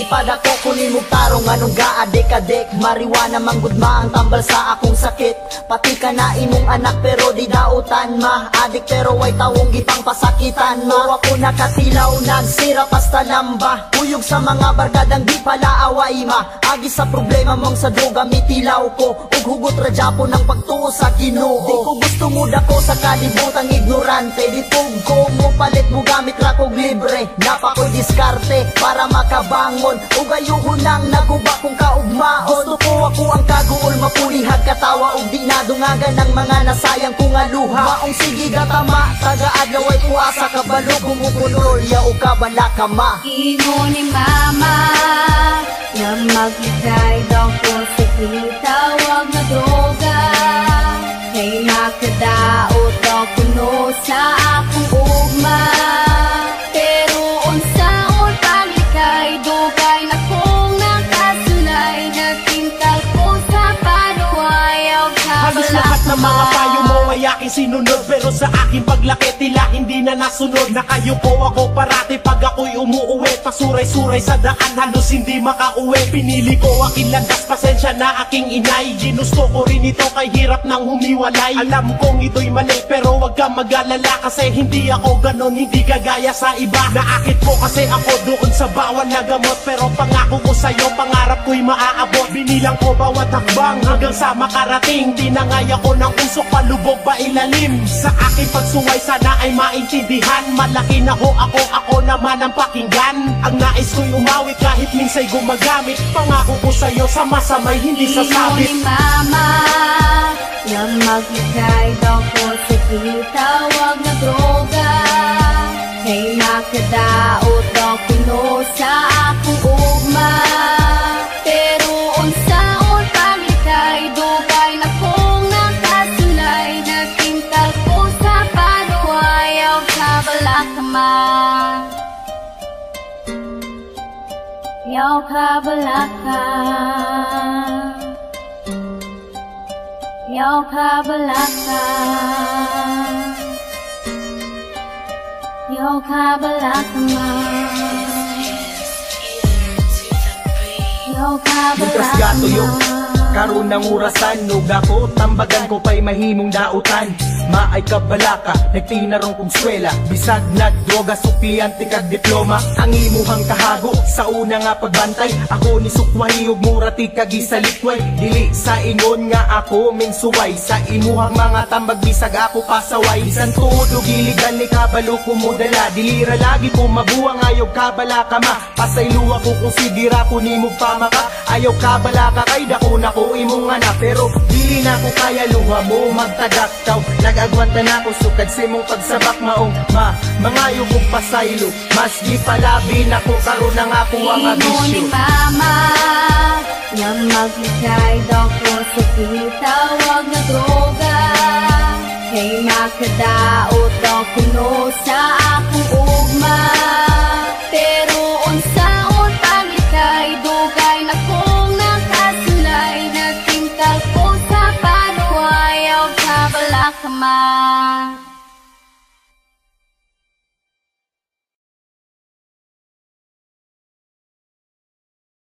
Gipad ako kunin mo tarong anong gaadik-adik. Mariwana manggudma ang tambal sa akong sakit. Pati ka na imong anak pero di dautan ma. Adik pero way tawong gipang pasakitan ma. Ako nakatilaw nagsira pasta lamba. Uyog sa mga barkadang di pala away ma. Agi sa problema mong sa droga mitilaw ko. Ug hugot radyapo ng pagtuo sa Ginoo. Di ko gusto mo dako sa kalibutang ignorante. Ditug ko mo palit mo gamit ra kog libre. Napa ko'y diskarte para makabangon. Ug ayuhon nang naguba kong kaugmaon. Gusto ko ako ang kaguol mapulihag katawa. Ug di nadungagan ng mga nasayang kong aluha. Maong sige gatama taga-adlaw ay puasa kabalo. Kumukulolya o kabalaka ma. Imo ni mama na maghigay daw ko sa kitawag na droga. Kay nakadaot daw kuno sa akong ugma. Pero unsaon paglikay dugay na kong nakasulay. Nagtintal ko sa panuwayaw ka. Halos lahat ng mga payo mo ay aking sinunod. Pero sa aking paglaki tila hindi na nasunod. Nakayuko ako parati pag ako'y umuuwi. Pasuray-suray sa daan halos hindi makauwi. Pinili ko aking landas, pasensya na aking inay. Ginusto ko rin ito kay hirap nang humiwalay. Alam kong ito'y mali pero wag kang mag-alala. Kasi hindi ako ganon, hindi kagaya sa iba. Naakit ko kasi ako doon sa bawal na gamot. Pero pangako ko sa'yo, pangarap ko'y maaabot. Binilang ko bawat hakbang hanggang sa makarating. Tinangay ako ng usok, palubog ba ilalim. Sa aking pagsuway sana ay maintindihan. Malaki na ho ako naman ang pakinggan. Ang nais ko'y umawit kahit minsa'y gumagamit. Pangako ko sa'yo sa masamay hindi sasabit. Imo ni mama na maghigay daw ko sa kitawag na droga. Kay nakadaot daw kuno sa akong ugma. Pero unsaon paglikay dugay na kong nakasulay. Nagtintal ko sa panuwayaw ka balaka ma. Yaw ka balaka. Yaw ka balaka. Yaw ka balaka ma. Yaw ka balaka ma. Karon ng urasan, nug ako tambagan ko pa'y mahimong dautan. Maay kabalaka, nagtinarong kong swela. Bisag nagdroga, sukliyante kag diploma. Ang imuhang kahago, sa una nga pagbantay. Ako ni sukwahi ug murati kag isalikway. Dili sa ingon nga ako mensuway. Sa imuhang mga tambag bisag ako pasaway. Bisan tuod ug iligan ni kabalo ko modala. Dilira lagi ko mabuang ayaw kabalaka ma. Pasaylo ako kung sigira ko nimo pamaka. Ayaw kabalaka kay dako na ko imong anak. Pero dili na ko kaya luha mo magtagaktaw. Nag-agwanta na ko sukad sa imong pagsabak maong ma. Mangayo kong pasaylo. Mas di palabi na ko karon ang ako ang abisyo. Imo ni mama na maghigay daw ko sa kitawag na droga. Kay nakadaot daw kuno sa akong ugma. Pero unsaon paglikay dugay na kong nakasulay. Nagtintal ko sa panuwayaw ka balaka ma.